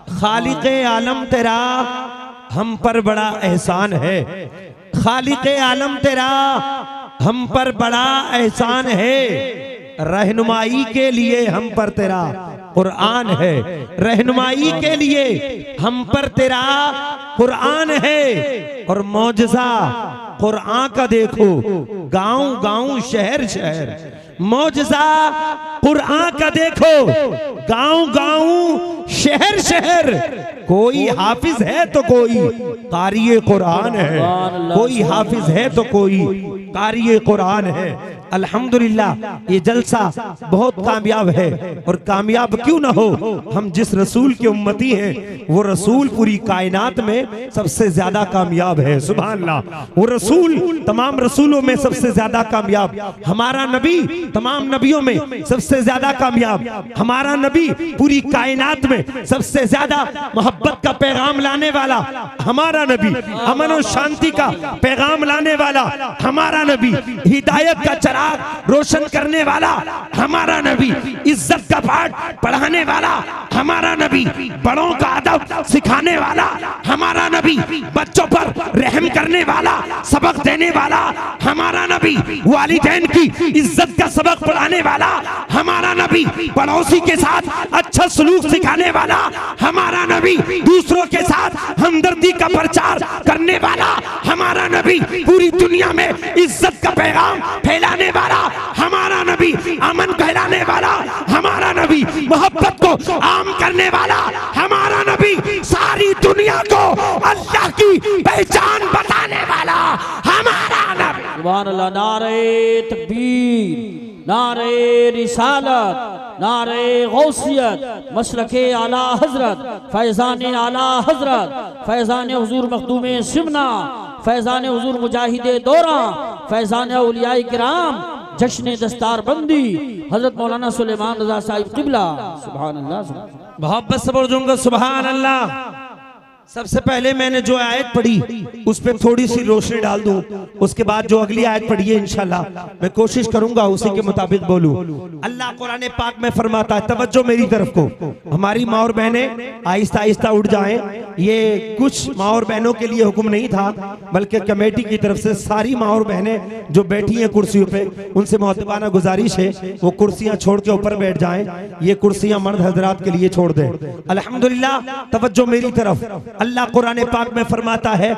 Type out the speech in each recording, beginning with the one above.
खालिक़े आलम तेरा हम पर बड़ा एहसान है, खालिक़े आलम तेरा हम पर बड़ा एहसान है। रहनुमाई के लिए हम पर तेरा कुरान है, रहनुमाई के लिए हम पर तेरा कुरान है। और मौजज़ा कुरान का देखो, गांव गांव शहर शहर, मौजज़ा कुरान का देखो, गांव गांव शहर शहर। कोई हाफिज है तो कोई कारी कुरान है, कोई हाफिज है तो कोई कारी कुरान है। अल्हम्दुलिल्लाह ये जलसा बहुत कामयाब है। और कामयाब क्यों ना हो, हम जिस रसूल के उम्मती हैं वो रसूल पूरी कायनात में सबसे ज्यादा कामयाब है। सुभान अल्लाह, वो रसूल तमाम रसूलों में सबसे ज्यादा कामयाब, हमारा नबी तमाम नबियों में सबसे ज्यादा कामयाब, हमारा नबी पूरी कायनात में सबसे ज्यादा मोहब्बत का पैगाम लाने वाला हमारा नबी, अमन और शांति का पैगाम लाने वाला हमारा नबी, हिदायत का चिराग रोशन करने वाला हमारा नबी, इज्जत का पाठ पढ़ाने वाला हमारा नबी, बड़ों का अदब सिखाने वाला हमारा नबी, बच्चों पर रहम करने वाला सबक देने वाला हमारा नबी, वालिदैन की इज्जत का सबक पढ़ाने वाला हमारा नबी, पड़ोसी के साथ अच्छा सलूक सिखाने वाला हमारा नबी, दूसरों के साथ हमदर्दी का प्रचार करने वाला हमारा नबी, पूरी दुनिया में इज्जत का पैगाम फैलाने वाला हमारा नबी, अमन फैलाने वाला हमारा नबी, मोहब्बत को आम करने वाला हमारा नबी, सारी दुनिया को अल्लाह की पहचान बताने वाला हमारा नबी। सुभान अल्लाह। नारे तकबीर, नारे रिसालत, नारे गौसियत, मशरके आला हजरत, फैजान आला हजरत, फैजान हुजूर मखदूम सिमना, फैजान हुजूर मुजाहिदे दौरा, फैजान औलियाए किराम, जश्न दस्तार बंदी हजरत मौलाना सुलेमान रजा साहिब किबला। सुभान अल्लाह। मोहब्बत से बोल दूंगा सुभान अल्लाह। सबसे पहले मैंने जो आयत पढ़ी उस पर थोड़ी सी रोशनी डाल दूं, उसके बाद जो अगली आयत पढ़ी है इंशाल्लाह मैं कोशिश करूंगा उसी के मुताबिक बोलूं। अल्लाह कुरान पाक में फरमाता है, तवज्जो मेरी तरफ को, हमारी माँ और बहनें आहिस्ता आहिस्ता उठ जाएं। ये कुछ माँ और बहनों के लिए हुक्म नहीं था, बल्कि कमेटी की तरफ से सारी माँ और बहनें जो बैठी हैं कुर्सियों पे, उनसे मुअद्दबाना गुजारिश है वो कुर्सियां छोड़ के ऊपर बैठ जाएं। ये कुर्सियां मर्द हजरात के लिए छोड़ दें। अल्हम्दुलिल्लाह, तवज्जो मेरी तरफ। अल्लाह कुरान पाक में फरमाता है,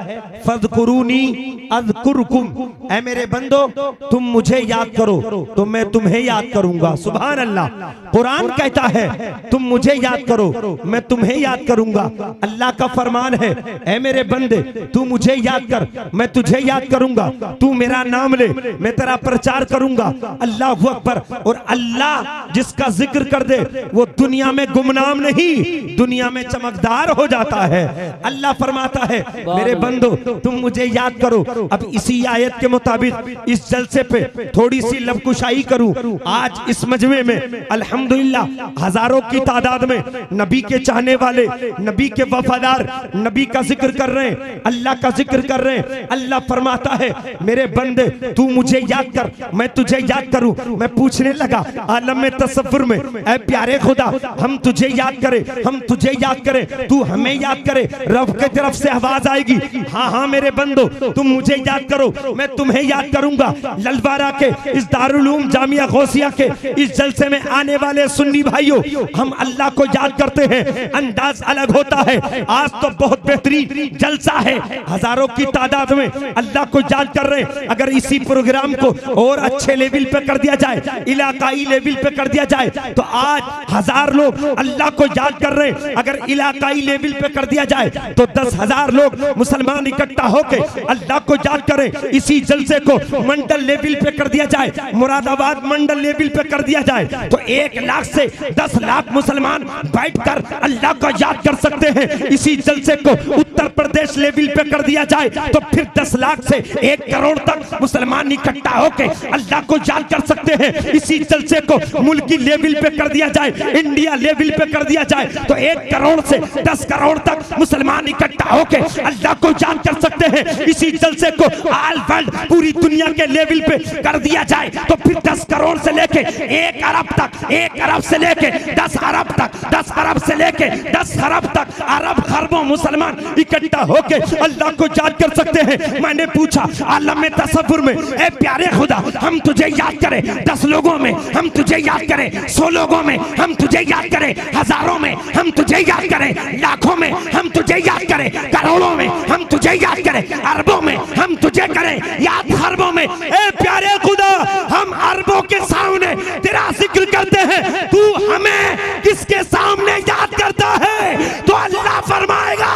फज़कुरूनी अज़कुरकुम, ऐ मेरे बंदो तुम मुझे याद करो तो मैं तुम्हें याद करूंगा। सुभान अल्लाह। कुरान कहता है तुम मुझे याद करो मैं तुम्हें याद करूंगा। अल्लाह का फरमान है, ऐ मेरे बंदे तू मुझे याद कर मैं तुझे याद करूंगा, तू मेरा नाम ले मैं तेरा प्रचार करूंगा। अल्लाहु अकबर। और अल्लाह जिसका जिक्र कर दे वो दुनिया में गुमनाम नहीं, दुनिया में चमकदार हो जाता है। अल्लाह फरमाता है, मेरे बंदो तुम मुझे याद करो। अब इसी आयत के मुताबिक इस जलसे पे थोड़ी सी लबकुशाई करूं। आज इस मजमे में अल्हम्दुलिल्लाह हजारों की तादाद में नबी के चाहने वाले, नबी के वफादार नबी का जिक्र कर रहे हैं, अल्लाह का जिक्र कर रहे हैं। अल्लाह फरमाता है, मेरे बंदे तू मुझे याद कर मैं तुझे याद करूं। मैं पूछने लगा आलम में तसव्वुर में, ऐ प्यारे खुदा हम तुझे याद करें, हम तुझे याद करें, तू हमें याद करे। रब की तरफ से आवाज आएगी, हाँ हाँ मेरे बंदो तुम मुझे याद करो मैं तुम्हें याद करूंगा। ललवारा के इस दारुल उलूम जामिया गौसिया के इस जलसे में आने वाले सुन्नी भाइयों, हम अल्लाह को याद करते हैं, अंदाज अलग होता है। आज तो बहुत बेहतरीन जलसा है, हजारों की तादाद में अल्लाह को याद कर रहे हैं। अगर इसी प्रोग्राम को और अच्छे लेवल पे कर दिया जाए, इलाकाई लेवल पे कर दिया जाए, तो आज 1000 लोग अल्लाह को याद कर रहे हैं। अगर इलाकाई लेवल पे कर दिया जाए तो 10,000 लोग मुसलमान इकट्ठा होकर अल्लाह को याद करें। इसी जलसे को मंडल लेवल पे कर दिया जाए, मुरादाबाद मंडल लेवल पे कर दिया जाए, तो 1 लाख से 10 लाख मुसलमान बैठकर अल्लाह को याद कर सकते हैं। इसी जलसे को उत्तर प्रदेश लेवल पे कर दिया जाए तो फिर 10 लाख से 1 करोड़ तक मुसलमान इकट्ठा होकर अल्लाह को याद कर सकते हैं। इसी जलसे को मुल्की लेवल पे कर दिया जाए, इंडिया लेवल पे कर दिया जाए तो 1 करोड़ से 10 करोड़ तक मुसलमान मुसलमान इकट्ठा होकर अल्लाह को याद कर सकते हैं। इसी जलसे को ऑल वर्ल्ड पूरी दुनिया के लेवल पे कर दिया जाए तो फिर 10 करोड़ से लेके 1 अरब तक, 1 अरब से लेके 10 अरब तक, 10 अरब से लेके 10 खरब तक अरब खरबों मुसलमान इकट्ठा होके अल्लाह को याद कर सकते हैं। मैंने पूछा आलम में तसव्वुर में, ए प्यारे खुदा हम तुझे याद करें 10 लोगों में, हम तुझे याद करें 100 लोगों में, हम तुझे याद करें हजारों में, हम तुझे याद करें लाखों में, हम तुझे याद करें करोड़ों में, हम तुझे याद करें अरबों में, हम तुझे करें याद खरबों में। ए प्यारे खुदा हम अरबों के सामने तेरा जिक्र करते हैं, तू हमें किसके सामने याद करता है? तो अल्लाह फरमाएगा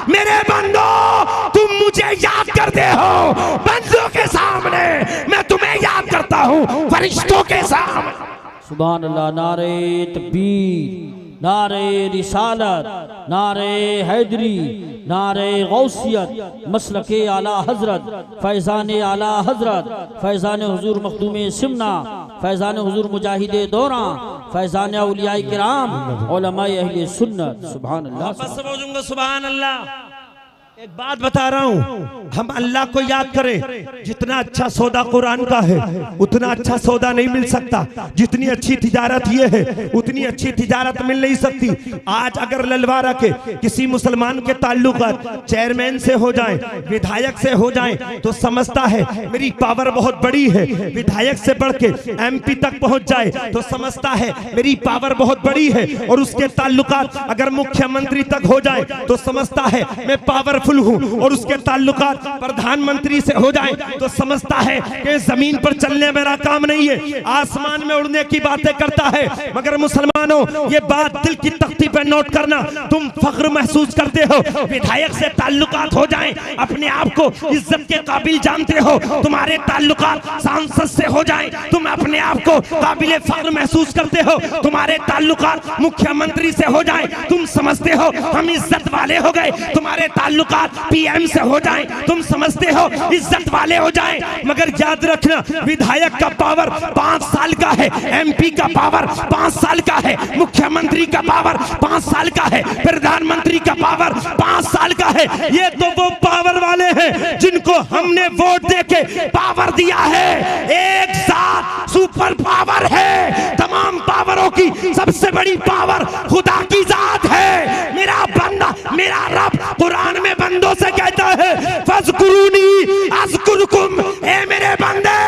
मेरे बंदो तुम मुझे याद करते हो बंदों के सामने, मैं तुम्हें याद करता हूँ फरिश्तों के सामने। सुभान अल्लाह। नारे तकबीर, नारे रिसालत, नारे हैदरी, नारे गौसियत, मसलके आला हजरत, फैज़ान आला हजरत, फैज़ान हुजूर मखदूम सिमना, फैज़ान हुजूर मुजाहिदे दौरा, फैज़ान औलिया किराम, उलमाए अहले सुन्नत। सुभान अल्लाह। बस बोलूंगा सुभान अल्लाह। एक बात बता रहा हूँ, हम अल्लाह को याद करें, जितना अच्छा सौदा कुरान का है उतना अच्छा सौदा नहीं मिल सकता। जितनी अच्छी तिजारत ये है उतनी अच्छी तिजारत मिल नहीं सकती। आज अगर ललवारा के किसी मुसलमान के ताल्लुकात चेयरमैन से हो जाएं, विधायक से हो जाएं, तो समझता है मेरी पावर बहुत बड़ी है। विधायक से बढ़ के MP तक पहुंच जाए तो समझता है मेरी पावर बहुत बड़ी है। और उसके ताल्लुकात अगर मुख्यमंत्री तक हो जाए तो समझता है मैं पावरफुल हूं। और उसके ताल्लुकात प्रधानमंत्री से हो जाए तो समझता है कि जमीन पर चलने मेरा काम नहीं है, आसमान में उड़ने की बातें करता है। मगर मुसलमानों ये बात दिल की तख्ती पे नोट करना, तुम फख्र महसूस करते हो विधायक से ताल्लुकात हो जाएं, अपने आप को इज्जत के काबिल जानते हो। तुम्हारे ताल्लुकात सांसद से हो जाएं, तुम अपने आप को काबिल फख्र महसूस करते हो। तुम्हारे ताल्लुकात मुख्यमंत्री से हो जाएं, तुम समझते हो हम इज्जत वाले हो गए। तुम्हारे ताल्लुकात PM से हो जाएं, तुम समझते हो इज्जत वाले हो जाएं। मगर याद रखना विधायक का पावर 5 साल का है, MP का पावर 5 साल का है, मुख्यमंत्री का पावर 5 साल का है, प्रधानमंत्री का पावर 5 साल का है। ये तो वो पावर वाले हैं जिनको हमने वोट देके पावर दिया है। एक साथ सुपर पावर है, तमाम पावरों की सबसे बड़ी पावर खुदा की जात है। मेरा बंदा मेरा रब कुरान में बंदों से कहता है फज़कुरूनी अज़कुरुकुम, ए मेरे बंदे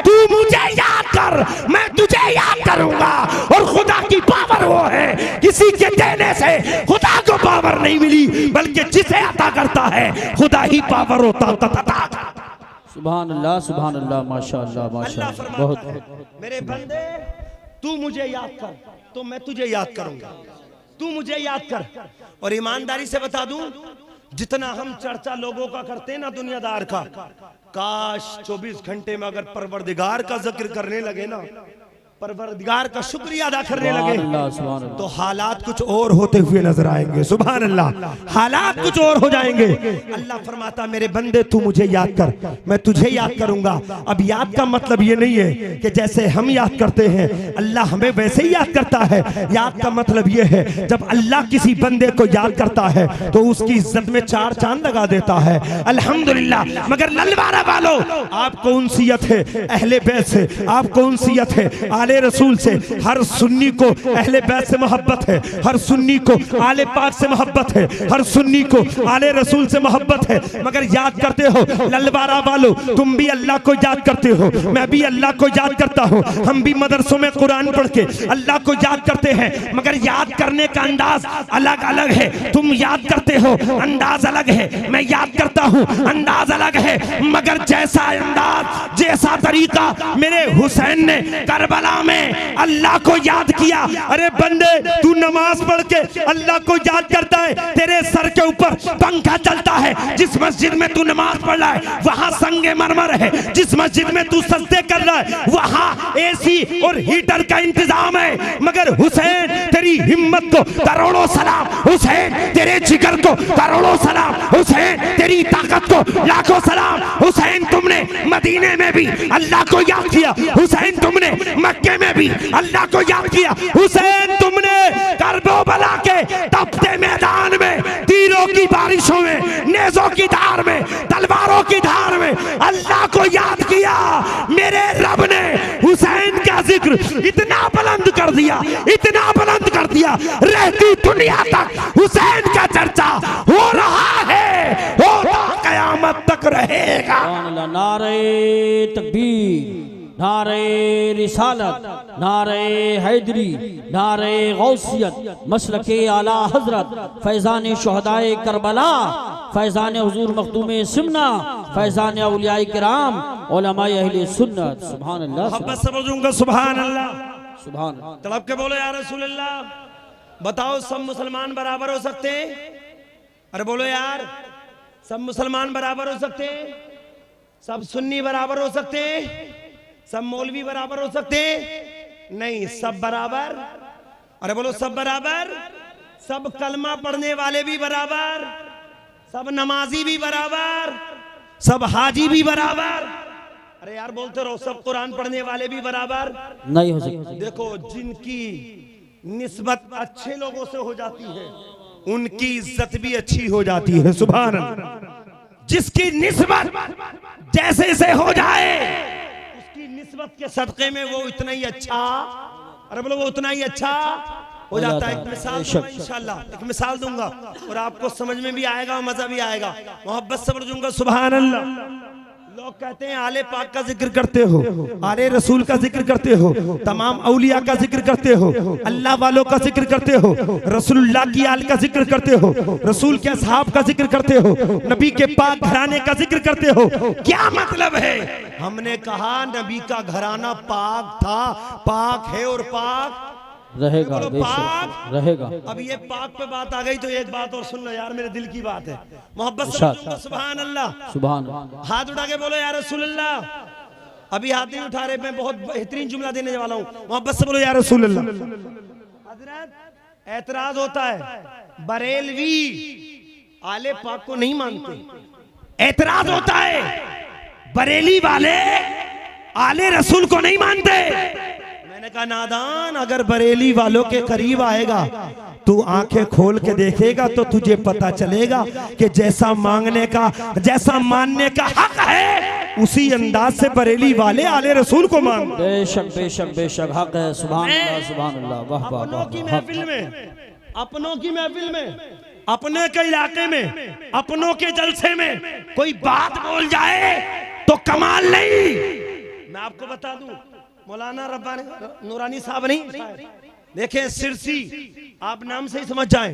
तू मुझे याद कर मैं तुझे याद करूंगा। और खुदा की पावर वो है किसी के देने से खुदा को पावर नहीं मिली, बल्कि जिसे अता करता है खुदा ही पावर होता अता। सुभान अल्लाह, सुभान अल्लाह, माशाअल्लाह, माशाअल्लाह। बहुत मेरे बंदे तू मुझे याद कर तो मैं तुझे याद करूंगा, तू मुझे याद कर। और ईमानदारी से बता दूं, जितना हम चर्चा लोगों का करते हैं ना दुनियादार का, काश 24 घंटे में अगर परवरदिगार का जिक्र करने लगे ना, परवरदिगार का शुक्रिया अदा करने लगे तो हालात कुछ और होते हुए नजर आएंगे। सुभान अल्लाह, हालात कुछ और हो जाएंगे। अल्लाह फरमाता मेरे बंदे तू मुझे याद कर मैं तुझे याद करूंगा। अब याद का मतलब ये नहीं है कि जैसे हम याद करते हैं अल्लाह हमें वैसे ही याद करता है। याद का मतलब ये है जब अल्लाह किसी बंदे को याद करता है तो उसकी इज्जत में 4 चांद लगा देता है। अल्हम्दुलिल्लाह। मगर ललवारा वालों, आपको उनसियत है अहले बैत से, आपको उनसियत है आले रसूल से। हर सुन्नी को अहले बैत से मोहब्बत है, हर सुन्नी को आले पाक से मोहब्बत है, हर सुन्नी को आले रसूल से मोहब्बत है। मगर याद करते हो ललवारा वालों, तुम भी अल्लाह को याद करते हो, मैं भी अल्लाह को याद करता हूँ। हम भी मदरसों में कुरान पढ़ के अल्लाह को याद करते हैं, मगर याद करने का अंदाज अलग अलग है। तुम याद करते हो अंदाज अलग है, मैं याद करता हूँ अंदाज अलग है। मगर जैसा अंदाज जैसा तरीका मेरे हुसैन ने करबला में अल्लाह को याद किया। अरे बंदे तू नमाज पढ़ के अल्लाह को याद करता है, तेरे सर के ऊपर पंखा चलता है। जिस मस्जिद में तू नमाज पढ़ रहा है वहां संगे मरमर है, जिस मस्जिद में तू सजदे कर रहा है वहां AC और हीटर का इंतजाम है। मगर हुसैन तेरी हिम्मत को करोड़ों सलाम, हुसैन तेरे जिगर को करोड़ों सलाम, हुसैन तेरी ताकत को लाखों सलाम। हुसैन तुमने मदीने में भी अल्लाह को याद किया, हुसैन तुमने मक्के में भी अल्लाह को याद किया, हुसैन तुमने करबला के तपते मैदान में तीरों की की बारिशों में, नेज़ों की धार में, तलवारों की धार में अल्लाह को याद किया। मेरे रब ने हुसैन का जिक्र इतना बुलंद कर दिया, इतना बुलंद कर दिया, रहती दुनिया तक हुसैन का चर्चा हो रहा है, होगा, कयामत तक रहेगा। नारे तकबीर, नारे रिसालत, नारे हैदरी, नारे गौसियत, मसलके आला हजरत, फैजान शुहदाए करबला, फैजान हुजूर मखदूम सिमना, फैजान औलियाए किराम, उलमाए अहले सुन्नत। सुभान अल्लाह, मोहब्बत से बोलूंगा सुभान अल्लाह, सुभान। तड़प के बोलो या रसूल अल्लाह। बताओ सब मुसलमान बराबर हो सकते हैं? अरे बोलो यार, सब मुसलमान बराबर हो सकते हैं? सब सुन्नी बराबर हो सकते हैं? सब मौलवी बराबर हो सकते हैं? नहीं, सब बराबर। अरे बोलो सब बराबर। सब कलमा पढ़ने वाले भी बराबर, सब नमाजी भी बराबर, सब हाजी भी बराबर। अरे यार बोलते रहो, सब कुरान पढ़ने वाले भी बराबर नहीं हो सकता। देखो, जिनकी निस्बत अच्छे लोगों से हो जाती है उनकी इज्जत भी अच्छी हो जाती है। सुभान अल्लाह। जिसकी निस्बत जैसे से हो जाए उसकी निस्बत के सदक़े में वो इतना ही अच्छा, अरे बोलो वो उतना ही अच्छा हो जाता है। एक मिसाल दूंगा इंशाल्लाह, एक मिसाल दूंगा और आपको समझ में भी आएगा और मजा भी आएगा। मोहब्बत से बोलूंगा सुभान अल्लाह। लोग कहते हैं आले पाक का जिक्र करते हो, आले रसूल का जिक्र करते हो, तमाम औलिया का जिक्र करते हो, अल्लाह वालों का जिक्र करते हो, रसूलुल्लाह की आल का जिक्र करते हो, रसूल के असहाब का जिक्र करते हो, नबी के पाक घराने का जिक्र करते हो। क्या मतलब है? हमने कहा नबी का घराना पाक था, पाक है और पाक रहेगा, पाक रहेगा। अब ये पाक पे बात आ गई तो एक बात और सुन लो यार, मेरे दिल की बात है। मोहब्बत से बोलूंगा सुभान अल्लाह, सुभान। हाथ उठा के बोलो या रसूल अल्लाह। अभी हाथ नहीं उठा रहे, मैं बहुत बेहतरीन जुमला देने वाला हूँ। मोहब्बत से बोलो या रसूल अल्लाह। हजरत एतराज होता है, बरेलवी आले पाक को नहीं मानते। एतराज होता है, बरेली वाले आले रसूल को नहीं मानते। मैंने कहा नादान, अगर बरेली वालों के करीब आएगा तू आंखें खोल के देखेगा तो तुझे पता चलेगा कि जैसा मांगने का, जैसा मानने का हक है उसी अंदाज से बरेली वाले आले रसूल को मांग। बेशक बेशक बेशक हक है। सुभान अल्लाह, सुभान अल्लाह। वाह वाह। अपनों की महफिल में, अपनों की महफिल में, अपने के इलाके में, अपनों के जलसे में कोई बात बोल जाए तो कमाल नहीं। मैं आपको बता दूं, मौलाना रब्बानी नूरानी साहब नहीं, देखें सिरसी, आप नाम से ही समझ जाएं,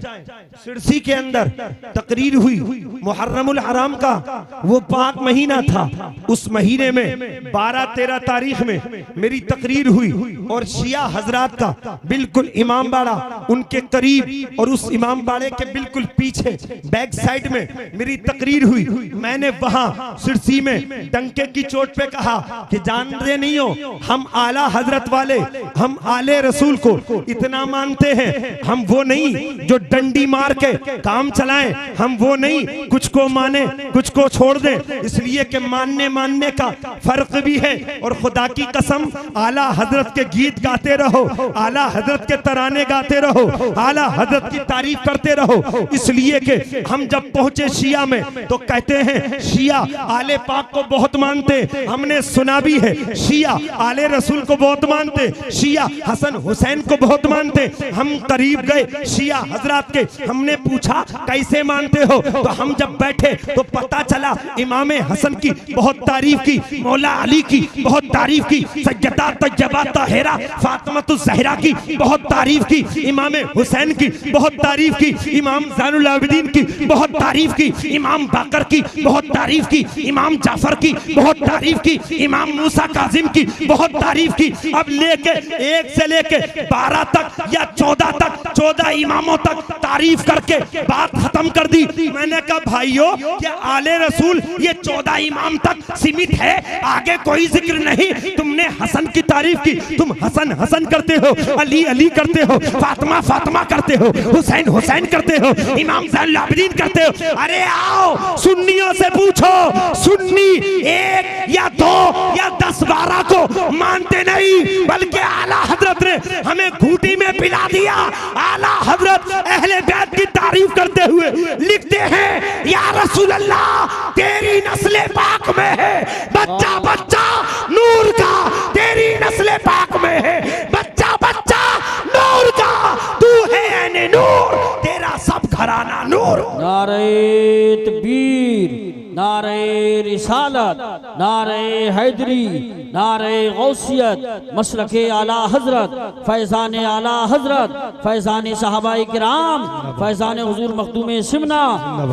सिरसी के अंदर तकरीर हुई, मुहर्रमुल हराम का वो पाक महीना था। उस महीने में 12-13 तारीख में मेरी तकरीर हुई और शिया हजरात का बिल्कुल इमाम बाड़ा उनके करीब और उस इमाम बाड़े के बिल्कुल पीछे बैक साइड में मेरी तकरीर हुई। मैंने वहां सिरसी में डंके की चोट पे कहा कि जानते नहीं हो, हम आला हजरत वाले, हम आले रसूल को इतना मानते हैं, हम वो नहीं जो डंडी मार के काम चलाएं, हम वो नहीं कुछ को माने कुछ को छोड़ दें। इसलिए कि मानने का फर्क भी है। और खुदा की कसम, आला हजरत के गीत गाते रहो, आला हजरत के तराने गाते रहो, आला हजरत की तारीफ करते रहो। इसलिए कि हम जब पहुंचे शिया में तो कहते हैं शिया आले पाक को बहुत मानते, हमने सुना भी है शिया आले रसूल को बहुत मानते, शिया हसन हुसैन को बहुत मानते। हम करीब गए शिया हजरात के, हमने पूछा कैसे मानते हो, तो हम जब बैठे तो पता चला इमाम हसन की बहुत तारीफ की, मौला अली की बहुत तारीफ की, सैयदा तैयबा ताहिरा फातिमा ज़हरा की बहुत तारीफ की, इमाम हुसैन की बहुत तारीफ की, इमाम ज़ैनुल आबिदीन की बहुत तारीफ की, इमाम बाकर की बहुत तारीफ की, इमाम जाफर की बहुत तारीफ की, इमाम मूसा काजिम की बहुत तारीफ की। अब लेके 1 से लेके 12 तक या 14 तक, 14 इमामों तक तारीफ करके बात खत्म कर दी। मैंने कहा भाइयों, क्या आले रसूल ये 14 इमाम तक सीमित है, आगे कोई जिक्र नहीं? तुमने हसन की तारीफ की, तुम हसन हसन करते हो, अली अली करते हो, फातिमा फातिमा करते हो, हुसैन हुसैन करते हो, इमाम ज़ैनुल आबिदीन करते हो। अरे आओ सुन्नियों से पूछो, सुन्नी 1 या 2 या 10-12 को मानते नहीं, बल्कि आला हजरत ने हमें घूट खूंटी में पिला दिया। आला हजरत अहले बैत की तारीफ करते हुए लिखते हैं, या रसूल अल्लाह तेरी नस्ले पाक में है बच्चा बच्चा नूर का, तेरी नस्ले पाक में है बच्चा बच्चा नूर का, तू है ऐने नूर, तेरा सब घराना नूर। नारे तकबीर, नारे रिसालत, नारे हैदरी, नारे गौसियत, मसलके आला हजरत, फैजान आला हजरत, फैजान सहाबाए किराम, फैजान हुजूर मखदूम सिमना,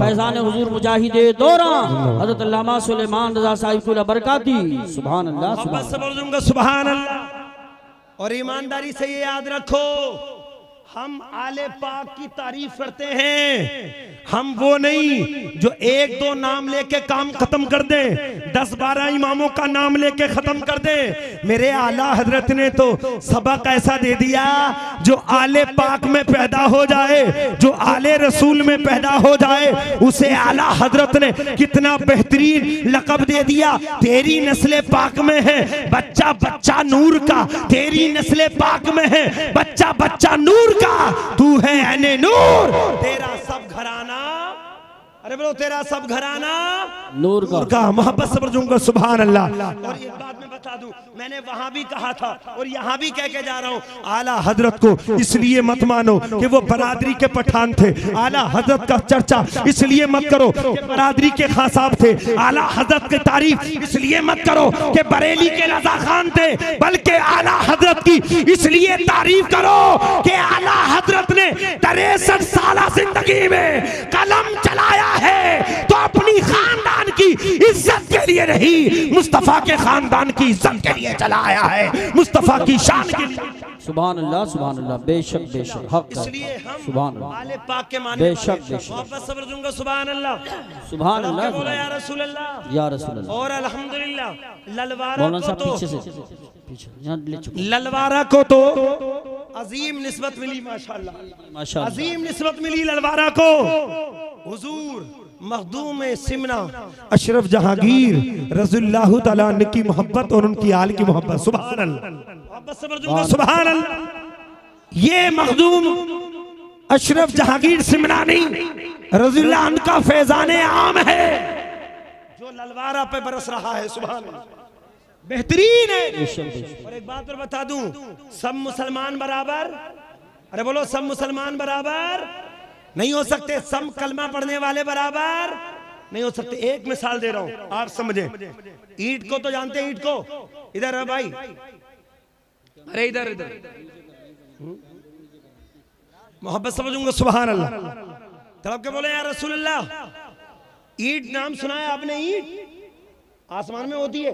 फैजान हुजूर मुजाहिदे दौरा हजरत अल्लामा सुलेमान रजा साहिब बरकाती। सुभान अल्लाह, सुभान अल्लाह। और ईमानदारी से ये याद रखो, हम आले पाक की तारीफ करते हैं, हम वो नहीं जो एक दो नाम लेके काम खत्म कर दे, 10-12 इमामों का नाम लेके खत्म कर दे। मेरे आला हजरत ने तो सबक ऐसा दे दिया, जो आले पाक में पैदा हो जाए, जो आले रसूल में पैदा हो जाए, उसे आला हजरत ने कितना बेहतरीन लक़ब दे दिया। तेरी नस्ले पाक में है बच्चा बच्चा नूर का, तेरी नस्ले पाक में है बच्चा बच्चा नूर का, तू है ऐने नूर, तेरा सब घराना, अरे बोलो तेरा सब घराना नूर का। मोहब्बत से पढ़ूंगा सुभान अल्लाह। और एक बात मैं बता दूं, मैंने वहां भी कहा था और यहाँ भी कह के जा रहा हूँ, आला हजरत को इसलिए मत मानो कि वो बरादरी के पठान थे, आला हजरत का चर्चा इसलिए मत करो कि बरादरी के खासाब थे, आला हजरत की तारीफ इसलिए मत करो कि बरेली के रजा खान थे, बल्कि आला हजरत की इसलिए तारीफ करो कि आला हजरत ने 63 साल जिंदगी में कलम चलाया है, तो अपनी खानदान की इज्जत के लिए नहीं, मुस्तफा के खानदान की इज्जत के लिए चलाया है, मुस्तफा की शान के लिए। सुभान अल्लाह, सुभान अल्लाह, बेशक बेशक हक, इसलिए हम सुभान अल्लाह, आले पाक के मानने बेशक बेशक, मोहब्बत से दूंगा सुभान अल्लाह, सुभान अल्लाह, बोला या रसूल अल्लाह, या रसूल अल्लाह। और अल्हम्दुलिल्लाह ललवारा मौलाना को साहब तो पीछे से, पीछे यहाँ ले चुके, ललवारा को तो अजीम निस्बत मिली, माशाअल्लाह माशाअल्लाह, अजीम निस्बत मिली ललवारा को। हुजूर मखदूम सिमना अशरफ जहांगीर रज़ियल्लाहु तआला अन्हु की मोहब्बत और उनकी आल की मोहब्बत, सुभान अल्लाह, मोहब्बत से दूंगा सुभान अल्लाह। ये मखदूम अशरफ जहांगीर सिमना नहीं, रज़ियल्लाहु अन्हु का फैजाने आम है जो ललवारा पे बरस रहा है, सुभान अल्लाह, बेहतरीन है। और एक बात और बता दूं, सब मुसलमान बराबर, अरे बोलो सब मुसलमान बराबर नहीं हो सकते, सब कलमा पढ़ने वाले बराबर नहीं हो सकते। एक मिसाल दे रहा हूं, आप समझे। ईंट को तो जानते हैं, ईंट को, इधर है भाई, अरे इधर इधर, मोहब्बत समझूंगा सुभान अल्लाह, तड़प के बोले या रसूल अल्लाह। ईंट नाम सुना है आपने? ईंट आसमान में होती है,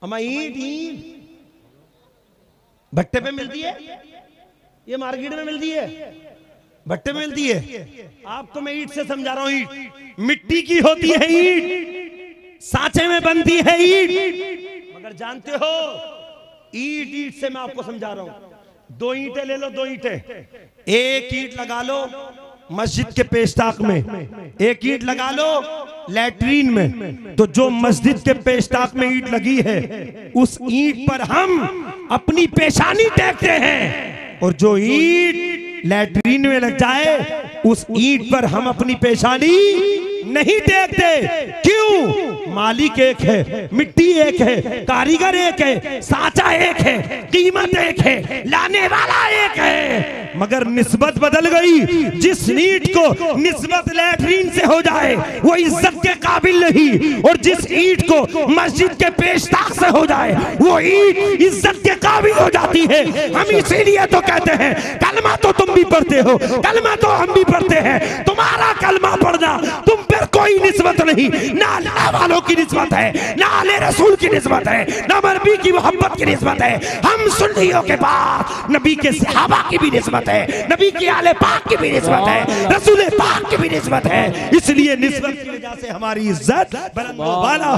अमा ईंट ईंट भट्टे पे मिलती है, ये मार्केट में मिलती है, भट्टे में मिलती है। आपको मैं ईंट से समझा रहा हूं, ईंट मिट्टी की होती है, ईंट सांचे में बनती है ईंट, मगर जानते हो ईंट ईंट से मैं आपको समझा रहा हूं। 2 ईंटें ले लो, 2 ईंटें, एक ईंट लगा लो मस्जिद के पेशताक में, एक ईंट लगा लो लैट्रीन में, तो जो मस्जिद के पेशताक में ईंट लगी है उस ईंट पर हम अपनी पेशानी टेकते हैं, और जो ईंट लैट्रीन में लग जाए उस ईंट पर हम अपनी पेशानी नहीं टेकते। क्यों? मालिक एक है, मिट्टी एक है, कारीगर एक है, सांचा एक है, कीमत एक है, लाने वाला एक है, मगर निस्बत बदल गई। जिस ईंट को निस्बत लैट्रीन से हो जाए वो इज्जत के काबिल नहीं, और जिस ईंट को मस्जिद के पेशताक से हो जाए वो ईंट इज्जत के काबिल हो जाती है। हम इसीलिए तो कहते हैं, कलमा तो तुम भी पढ़ते हो, कलमा तो हम भी पढ़ते हैं, तुम्हारा कलमा पढ़ना तुम पर कोई निस्बत नहीं, ना अल्लाह वालों की निस्बत है, ना आले रसूल की निस्बत है, ना नबी की मोहब्बत की निस्बत है। हम सुन्नियों के बाद नबी के सहाबा की भी निस्बत है, नबी की आले पाक की भी निस्बत है, रसूल पाक की भी निस्बत है, इसलिए निस्बत की वजह से हमारी इज्जत बुलंदोबाला।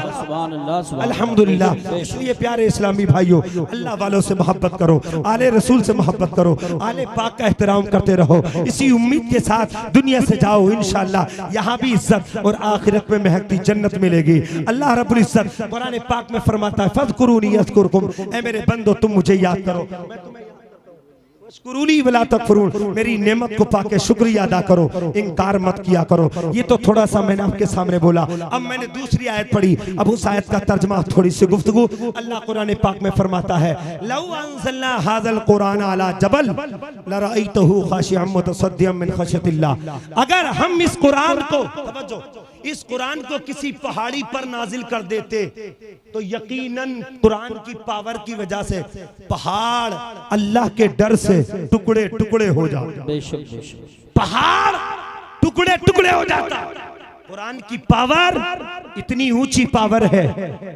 अल्हम्दुलिल्लाह। इसलिए प्यारे इस्लामी भाइयों, अल्लाह वालों से मोहब्बत करो, आले रसूल से मोहब्बत करो, आले पाक का एहतराम करते रहो, इसी उम्मीद के साथ दुनिया से जाओ, इंशाअल्लाह यहाँ भी इज्जत इज्जत और आखिरत में महकती जन्नत मिलेगी। अल्लाह रब्बुल इज्जत कुरान पाक में फरमाता है फज़कुरूनी अज़कुरकुम, ऐ मेरे बंदो तुम मुझे याद करो, मैं तुम्हें वश्कुरूनी वला तकफुरून, मेरी नेमत को पाके शुक्रिया अदा करो, इनकार मत किया करो। ये तो थोड़ा सा मैंने आपके सामने बोला। अब मैंने दूसरी आयत पढ़ी, अब उस आयत का तर्जमा थोड़ी सी गुफ्तगू। अल्लाह कुरान पाक में फरमाता है लौ अंज़लना हाज़ल कुरान अला जबल लरअयतहु खाशिअम मुतसद्दिअम मिन खशयतिल्लाह, अगर हम इस कुरान को, तवज्जो, इस कुरान को किसी पहाड़ी पर नाजिल कर देते तो यकीनन कुरान की पावर की वजह से पहाड़ अल्लाह के डर से टुकड़े टुकड़े हो जाते, बेशक बेशक, पहाड़ टुकड़े टुकड़े हो जाता। कुरान की पावर इतनी ऊंची पावर है,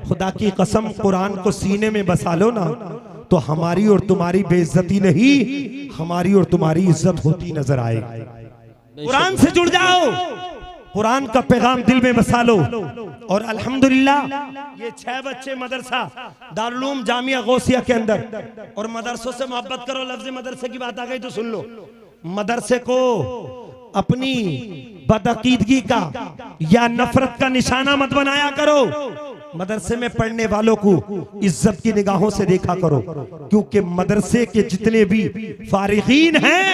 खुदा की कसम कुरान को सीने में बसा लो ना तो हमारी और तुम्हारी बेइज्जती नहीं, हमारी और तुम्हारी इज्जत होती नजर आएगी। कुरान से जुड़ जाओ, कुरान का पैगाम दिल में बसा लो। और अल्हम्दुलिल्लाह ये 6 बच्चे मदरसा दारुल उलूम जामिया गौसिया के अंदर, और मदरसों से मोहब्बत करो, लफ्ज़ मदरसे की बात आ गई तो सुन लो, मदरसे को अपनी बदअकीदगी का या नफरत का निशाना मत बनाया करो। मदरसे में पढ़ने वालों को इज्जत की निगाहों से देखा करो, क्योंकि मदरसे के जितने भी फारिगीन हैं,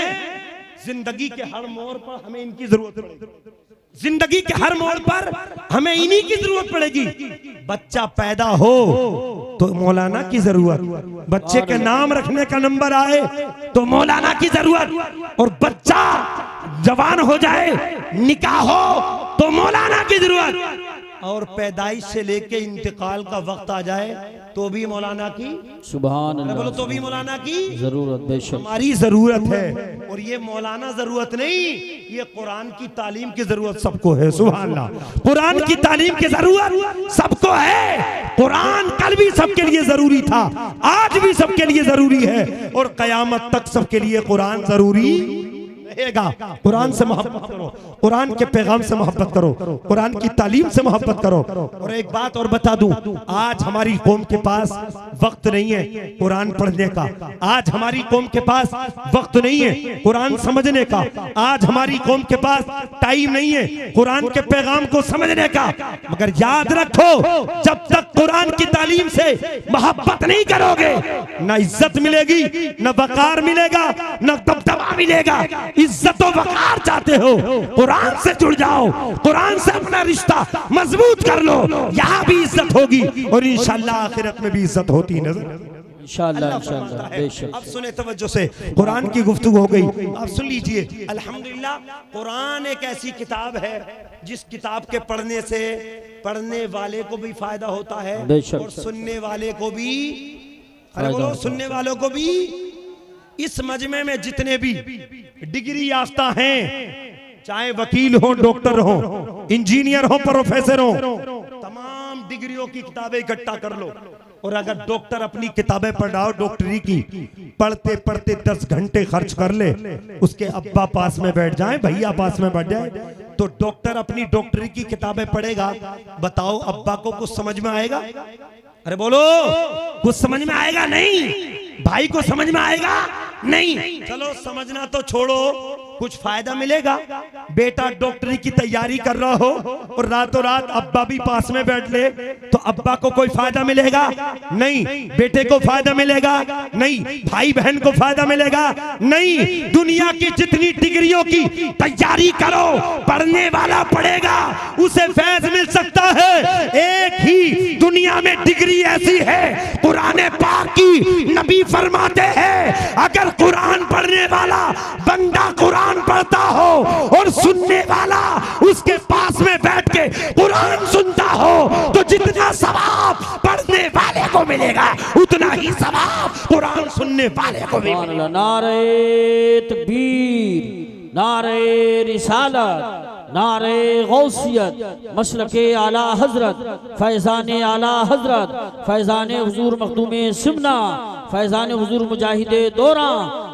जिंदगी के हर मोड़ पर हमें इनकी जरूरत पड़ेगी, जिंदगी के हर मोड़ पर हमें इन्हीं की जरूरत पड़ेगी। बच्चा पैदा हो तो मौलाना की जरूरत, बच्चे के नाम रखने का नंबर आए तो मौलाना की जरूरत, और बच्चा जवान हो जाए, निकाह हो तो मौलाना की जरूरत, और पैदाइश से लेके इंतकाल का वक्त आ जाए तो भी मौलाना की, सुभान अल्लाह, बोलो तो भी मौलाना की जरूरत, बेशक हमारी जरूरत है। और ये मौलाना जरूरत नहीं, ये कुरान की तालीम की जरूरत सबको है। सुभान अल्लाह, कुरान की तालीम की जरूरत सबको है। कुरान कल भी सबके लिए जरूरी था, आज भी सबके लिए जरूरी है, और कयामत तक सबके लिए कुरान जरूरी रहेगा। कुरान से मोहब्बत करो, कुरान के पैगाम से मोहब्बत करो, कुरान की तालीम से मोहब्बत करो। और एक बात और बता दूं, आज हमारी कौम के पास वक्त नहीं है कुरान पढ़ने का, आज हमारी कौम के पास वक्त नहीं है कुरान समझने का, आज हमारी कौम के पास टाइम नहीं है कुरान के पैगाम को समझने का। मगर याद रखो, जब तक कुरान की तालीम से मोहब्बत नहीं करोगे, न इज्जत मिलेगी, न वकार मिलेगा, न दबदबा मिलेगा। इज्जत और वकार चाहते हो, कुरान से जुड़ जाओ, कुरान से अपना रिश्ता मजबूत कर लो, यहाँ भी इज्जत होगी और इंशाअल्लाह आखिरत में भी इज्जत होती नजर, इंशाअल्लाह इंशाअल्लाह, बेशक। अब सुने तवज्जो से, कुरान की गुफ्तगू हो गई, अब सुन लीजिए। अल्हम्दुलिल्लाह कुरान एक ऐसी किताब है जिस किताब के पढ़ने से पढ़ने वाले को भी फायदा होता है और सुनने वाले को भी, अरे बोलो, सुनने वालों को भी। इस मजमे में जितने भी डिग्री याफ्ता हैं, चाहे वकील हो, डॉक्टर हो, इंजीनियर हो, प्रोफेसर हो, तमाम डिग्रियों की किताबें इकट्ठा कर लो। और अगर डॉक्टर अपनी किताबें पढ़ाओ डॉक्टरी की, पढ़ते पढ़ते 10 घंटे खर्च कर ले, उसके अब्बा पास में बैठ जाए, भैया पास में बैठ जाए, तो डॉक्टर अपनी डॉक्टरी की किताबें पढ़ेगा, बताओ अब्बा को कुछ समझ में आएगा? अरे बोलो, कुछ समझ में आएगा? नहीं। भाई को समझ में आएगा? नहीं। चलो समझना तो छोड़ो, कुछ फायदा मिलेगा? बेटा डॉक्टरी की तैयारी कर रहा हो और रातों रात अब्बा भी पास में बैठ ले, तो अब्बा को कोई फायदा मिलेगा? नहीं। बेटे को फायदा मिलेगा? नहीं। भाई बहन को फायदा मिलेगा? नहीं। दुनिया की जितनी डिग्रियों की तैयारी करो, पढ़ने वाला पढ़ेगा, उसे फैज मिल सकता है। एक ही दुनिया में डिग्री ऐसी है, कुरान पाक की, नबी फरमाते हैं अगर कुरान पढ़ने वाला बंदा कुरान पढ़ता हो और सुनने वाला उसके पास में बैठ के कुरान सुनता हो, तो जितना सवाब पढ़ने वाले को मिलेगा उतना ही सवाब कुरान सुनने वाले को मिलेगा। नारे तकबीर, नारे रिसालत, नारे गौसियत, मसलके आला हजरत, फैज़ाने आला हजरत, फैज़ाने हुजूर मखदूमे सिमना, फैज़ाने हुजूर मुजाहिदे दौरा,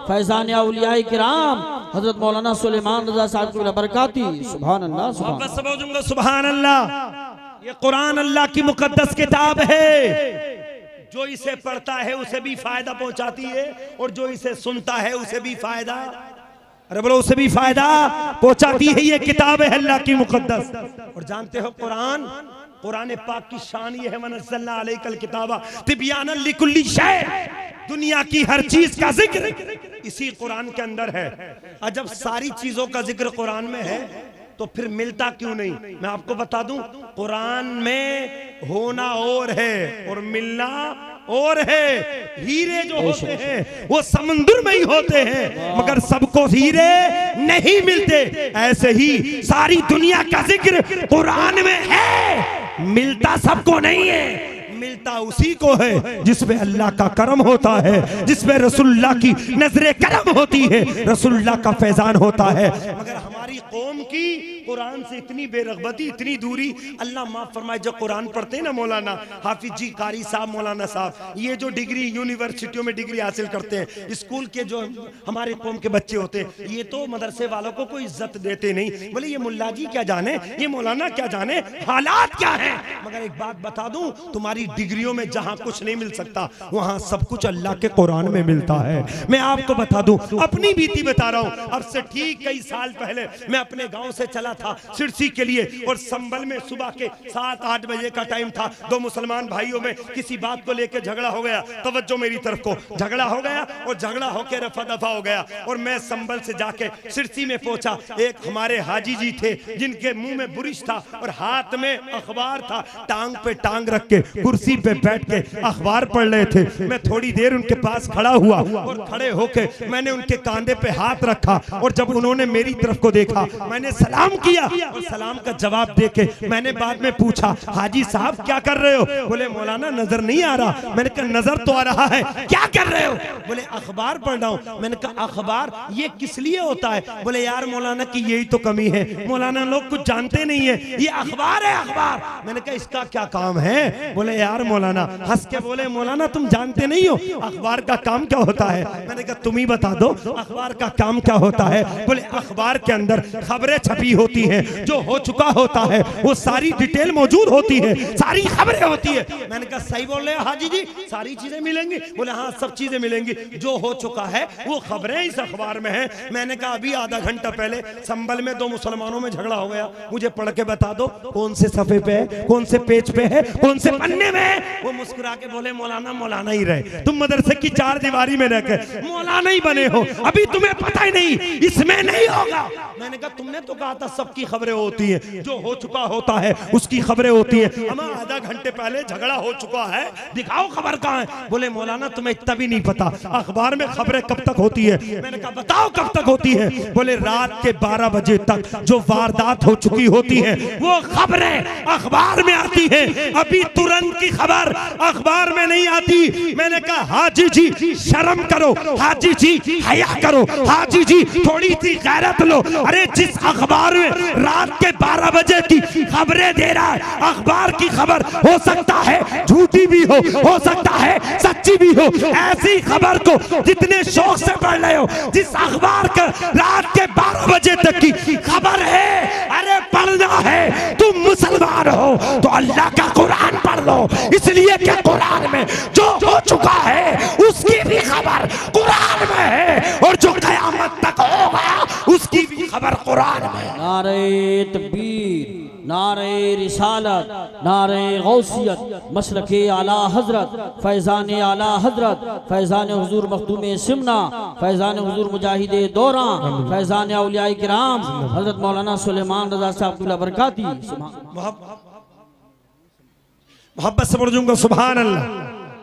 फैज़ाने औलियाए किराम हजरत मौलाना सुलेमान रज़ा साहब की बरकाती। सुभान अल्लाह, सुभान अल्लाह। ये कुरान अल्लाह की मुकद्दस किताब है, जो इसे पढ़ता है उसे भी फायदा पहुंचाती है और जो इसे सुनता है उसे भी फायदा अरे बोलो उसे भी फायदा पहुंचाती है ये किताब है अल्लाह की मुकद्दस। और जानते हो कुरान, कुरान पाक की शान ये है वनज़्ज़लना अलैकल किताबा तिबयानन लिकुल्ली शै, दुनिया की हर चीज का जिक्र इसी कुरान के अंदर है। और जब सारी चीजों का जिक्र कुरान में है तो फिर मिलता क्यों नहीं? मैं आपको बता दूं, कुरान में होना और है और मिलना और है। हीरे जो होते हैं वो समुद्र में ही होते हैं, मगर सबको हीरे नहीं मिलते। ऐसे ही सारी दुनिया का जिक्र कुरान में है, मिलता सबको नहीं है। मिलता उसी को है जिसमें अल्लाह का करम होता है, जिसमें रसूलुल्लाह की नजरे करम होती है, रसूलुल्लाह का फैजान होता है। मगर हमारी कौम की कुरान से इतनी बेरगबती, इतनी दूरी। अल्लाह माफ फरमाए, जो कुरान पढ़ते हैं ना मौलाना हाफिज जी, कारी साहब, मौलाना साहब, ये जो डिग्री यूनिवर्सिटियों में डिग्री हासिल करते हैं, स्कूल के जो हमारे कौम के बच्चे होते हैं, ये तो मदरसे वालों को कोई इज्जत देते नहीं। बोले ये मुल्ला जी क्या जाने, ये मौलाना क्या जाने, हालात क्या है। मगर एक बात बता दूं, तुम्हारी डिग्रियों में जहां कुछ नहीं मिल सकता, वहां सब कुछ अल्लाह के कुरान में मिलता है। मैं आपको बता दूं, अपनी बीती बता रहा हूं। अब से ठीक कई साल पहले मैं अपने गांव से चला था सिरसी के लिए, और संभल में सुबह के 7-8 बजे का टाइम था। दो मुसलमान भाइयों में किसी बात को लेकर झगड़ा हो गया, तवज्जो मेरी तरफ को, झगड़ा हो गया और झगड़ा होकर रफा दफा हो गया। और मैं संभल से जाके सिरसी में पहुंचा। एक हमारे हाजी जी थे जिनके मुंह में बुरिश था और हाथ में अखबार था, टांग पे टांग रख के कुर्सी पे बैठ के अखबार पढ़ रहे थे। मैं थोड़ी देर उनके पास खड़ा हुआ और खड़े होके मैंने उनके कांधे पे हाथ रखा, और जब उन्होंने मेरी तरफ को देखा मैंने सलाम किया, और सलाम का जवाब देके मैंने बाद में पूछा, हाजी साहब क्या कर रहे हो? बोले मौलाना नजर नहीं आ रहा। मैंने कहा नजर तो आ रहा है, क्या कर रहे हो? बोले अखबार पढ़ रहा हूं। मैंने कहा अखबार ये किस लिए होता है? बोले यार मौलाना की यही तो कमी है, मौलाना लोग कुछ जानते नहीं है, ये अखबार है अखबार। मैंने कहा इसका क्या काम है? बोले यार मौलाना, हंस के बोले मौलाना तुम जानते नहीं हो अखबार का काम क्या होता है? मैंने कहा तुम ही बता दो अखबार का काम क्या होता है। बोले अखबार के अंदर खबरें छपी होती हैं, जो हो चुका होता है वो सारी डिटेल मौजूद होती है, सारी खबरें होती है। मैंने कहा सही बोल रहे हो हाजी जी, सारी चीजें मिलेंगी? बोले हाँ सब चीजें मिलेंगी, जो हो चुका है वो खबरें इस अखबार में है। मैंने कहा अभी आधा घंटा पहले संभल में दो मुसलमानों में झगड़ा हो गया, मुझे पढ़ के बता दो कौन से सफे पे है, कौन से पेज पे है, कौन से पन्ने में है। वो मुस्कुरा के बोले मौलाना मौलाना ही रहे, तुम मदरसे की चार दीवारी में रहकर मौलाना ही बने हो, अभी तुम्हें पता ही नहीं इसमें नहीं होगा। मैंने कहा तुमने तो कहा था सबकी खबरें होती हैं, जो हो चुका होता है उसकी खबरें होती हैं। हम आधा घंटे पहले झगड़ा हो चुका है, दिखाओ खबर कहाँ है। बोले मौलाना तुम्हें इतना भी नहीं पता अखबार में खबरें कब तक होती है। मैंने कहा बताओ कब तक होती है। बोले रात के 12 बजे तक जो वारदात हो चुकी होती है वो खबरें अखबार में आती है, अभी तुरंत की खबर अखबार में नहीं आती। मैंने कहा हाजी जी शर्म करो, हाजी जी हया करो, हाजी जी थोड़ी सी गैरत लो। अरे जिस अखबार में रात के 12 बजे की खबरें दे रहा है, अखबार की खबर हो सकता है झूठी भी हो सकता है सच्ची भी हो, ऐसी खबर को जितने शौक से पढ़ रहे हो, जिस अखबार का रात के 12 बजे तक की खबर है, अरे पढ़ना है, तुम मुसलमान हो तो अल्लाह का कुरान पढ़ लो, इसलिए कि कुरान में जो हो चुका है उसकी भी खबर कुरान में है, और जो कयामत तक होगा उसकी भी खबर कुरान में है। नारे तकबीर, नारे रिसालत, नारे गौसियत, मसलके आला हजरत, फैजान आला हजरत, फैजान हुजूर मखदूम सिमना, फैजान हुजूर मुजाहिदे दौरा, फैजान औलिया किराम हजरत मौलाना सुलेमान रजा साहब अब्दुल्ला बरकाती। मोहब्बत से पढ़ दूंगा सुभान अल्लाह,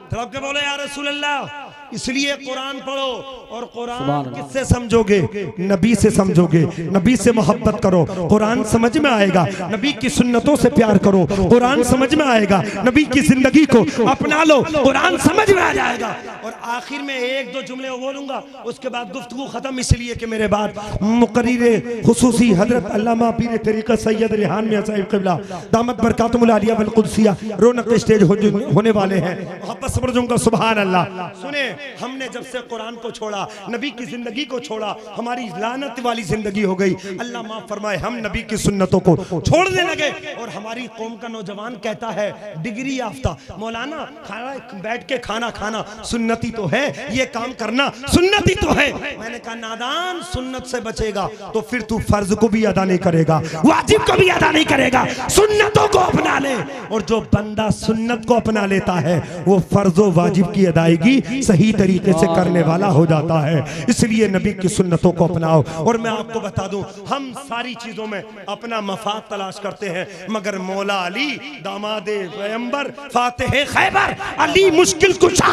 तड़प के बोले या रसूल अल्लाह। इसलिए कुरान पढ़ो, और कुरान किससे समझोगे? नबी से समझोगे, नबी से मोहब्बत करो, कुरान समझ में आएगा। नबी की सुन्नतों से प्यार करो, कुरान समझ में आएगा। नबी की जिंदगी को अपना लो, कुरान समझ में आ जाएगा। और आखिर में एक दो जुमले बोलूंगा, उसके बाद गुफ्तगू खत्म, इसलिए कि मेरे बाद मुकर्रिर खुसूसी हजरत अल्लामा पीर तरीक़त सैयद रिहान मियां साहिब क़िबला दामत बरकातुहुल आलिया वल कुद्सिया रौनक स्टेज होने वाले हैं। मोहब्बत से पढ़ दूंगा सुभान अल्लाह। सुने हमने जब से कुरान को छोड़ा, नबी की जिंदगी को छोड़ा, हमारी लानत वाली जिंदगी हो गई। अल्लाह माफ फरमाए, हम नबी की सुन्नतों को छोड़ने लगे और हमारी कौम का नौजवान कहता है डिग्री याफ्ता, मौलाना खाना बैठ के खाना खाना सुन्नती तो है, ये काम करना सुन्नती तो है। मैंने कहा नादान, सुन्नत से बचेगा तो फिर तू फर्ज को भी अदा नहीं करेगा, वाजिब को भी अदा नहीं करेगा, सुन्नतों को अपना ले। और जो बंदा सुन्नत को अपना लेता है वो फर्ज व वाजिब की अदायगी सही तरीके से करने वाला हो जाता है। इसलिए नबी की सुन्नतों को अपनाओ। और मैं आपको बता दूं, हम सारी चीजों में अपना मफाद तलाश करते हैं, मगर मौला अली दामादे पैगंबर फातिह खैबर अली मुश्किल कुशा,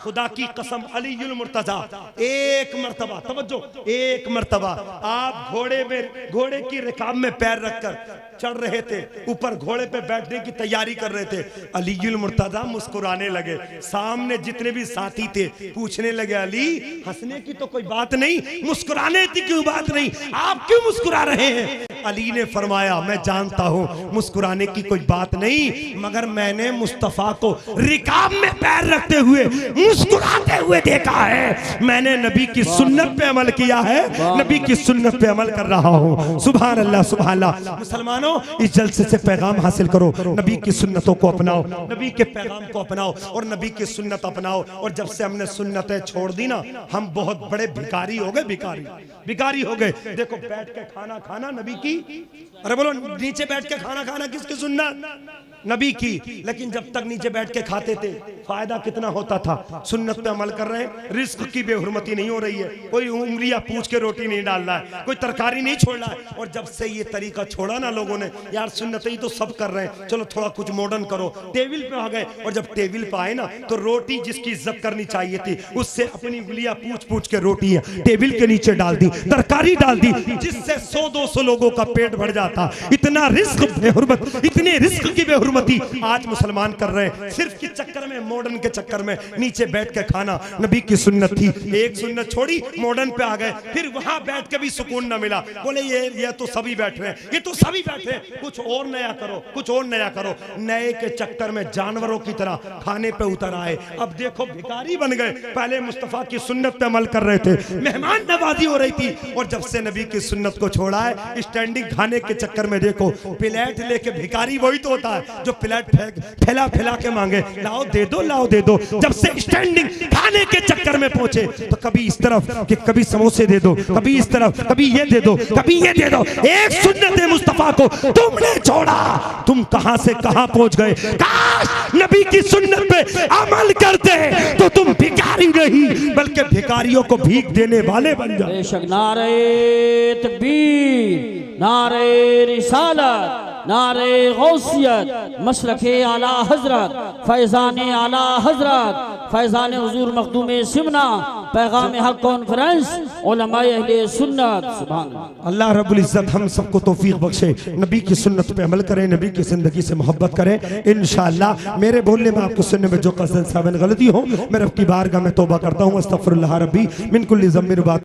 खुदा की कसम अलीयुल मुर्तजा, एक मर्तबा तवज्जो, एक मर्तबा आप घोड़े की रिकाब में पैर रखकर चढ़ रहे थे, ऊपर घोड़े पे बैठने की तैयारी कर रहे थे। अलीयुल मुर्तजा मुस्कुराने लगे। सामने जितने भी साथी थे पूछने लगे, अली हंसने की तो कोई बात नहीं, मुस्कुराने की क्यों बात नहीं, आप क्यों मुस्कुरा रहे हैं? अली ने फरमाया, मैं जानता हूं मुस्कुराने की कोई बात नहीं, मगर मैंने मुस्तफा को रिकाब में पैर रखते हुए मुस्कुराते हुए देखा है। मैंने नबी की सुन्नत पे अमल किया है, नबी की सुन्नत पे अमल कर रहा हूं। सुभान अल्लाह, सुभान अल्लाह। मुसलमानों, इस जलसे से पैगाम हासिल करो, नबी की सुन्नतों को अपनाओ, नबी के पैगाम को अपनाओ और नबी की सुन्नत अपनाओ। और जब से हमने सुन्नतें छोड़ दी ना, हम बहुत बड़े भिखारी हो गए, भिखारी हो गए। देखो बैठ के खाना खाना नबी की, अरे बोलो नीचे बैठ के खाना खाना किसकी सुन्नत? नबी की। लेकिन जब तक नीचे बैठ के खाते थे फायदा कितना होता था। सुन्नत पे अमल कर रहे हैं, रिस्क की बेहुरमती नहीं हो रही है, कोई उंगलियां पूछ के रोटी नहीं डाल रहा है, कोई तरकारी नहीं छोड़ रहा है। और जब से ये तरीका छोड़ा ना लोगों ने, यार सुन्नत ही तो सब कर रहे हैं, चलो थोड़ा कुछ मॉडर्न करो, टेबल पे आ गए। और जब टेबल पे आए ना तो रोटी जिसकी इज्जत करनी चाहिए थी उससे अपनी उंगलियां पूछ पूछ के रोटी टेबल के नीचे डाल दी, तरकारी डाल दी, जिससे 100-200 लोगों का पेट भर जाता। इतना रिस्क बेहुरमत, इतने रिस्क की बेहुरमती आज मुसलमान कर रहे हैं, सिर्फ के चक्कर में, मॉडर्न के चक्कर में। नीचे बैठ के खाना नबी की सुन्नत थी, एक सुन्नत छोड़ी मॉडर्न पे आ गए, फिर वहां बैठ के भी सुकून न मिला। बोले ये तो सभी बैठ रहे हैं, ये तो सभी बैठे हैं, कुछ और नया करो, कुछ और नया करो। नए के चक्कर में जानवरों की तरह खाने पे उतर आए। अब देखो भिखारी बन गए। पहले मुस्तफा की सुन्नत पे अमल कर रहे थे, मेहमान नवाजी हो रही थी। और जब से नबी की सुन्नत को छोड़ा है, स्टैंडिंग खाने के चक्कर में देखो प्लेट लेके भिखारी वही तो होता है जो प्लेट फैला फैला के मांगे, लाओ दे दो, लाओ दे दो। जब से स्टैंडिंग खाने के चक्कर में पहुंचे तो कभी इस तरफ कि कभी समोसे दे दो, कभी इस तरफ, कभी ये दे दो, कभी ये दे दो। एक सुन्नत मुस्तफा को तुमने छोड़ा, तुम कहां से कहां पहुंच गए। काश नबी की सुन्नत पे अमल करते तो तुम भिखारी नहीं बल्कि भिखारियों को भीख देने वाले बन जाओ। बेशक नारे तकबीर, नारे रिसालत, नारे गौसियत, मसलके आला हजरत, फैजान आला हजरत, फैजान हुजूर मखदूम सिमना, पैगाम हक कॉन्फ्रेंस, उलमाए अहले सुन्नत। सुभान अल्लाह। अल्लाह रब्बुल इज्जत हम सबको तौफीक बख्शे, नबी की सुन्नत पे अमल करें, नबी की जिंदगी से मोहब्बत करें। इंशाअल्लाह मेरे बोलने में, आपको सुनने में जो कसरत साबिन गलती हो, मैं रब की बारगाह में तौबा करता हूँ। अस्तगफिरुल्लाह रब्बी मिन कुल्ली ज़म्बिन।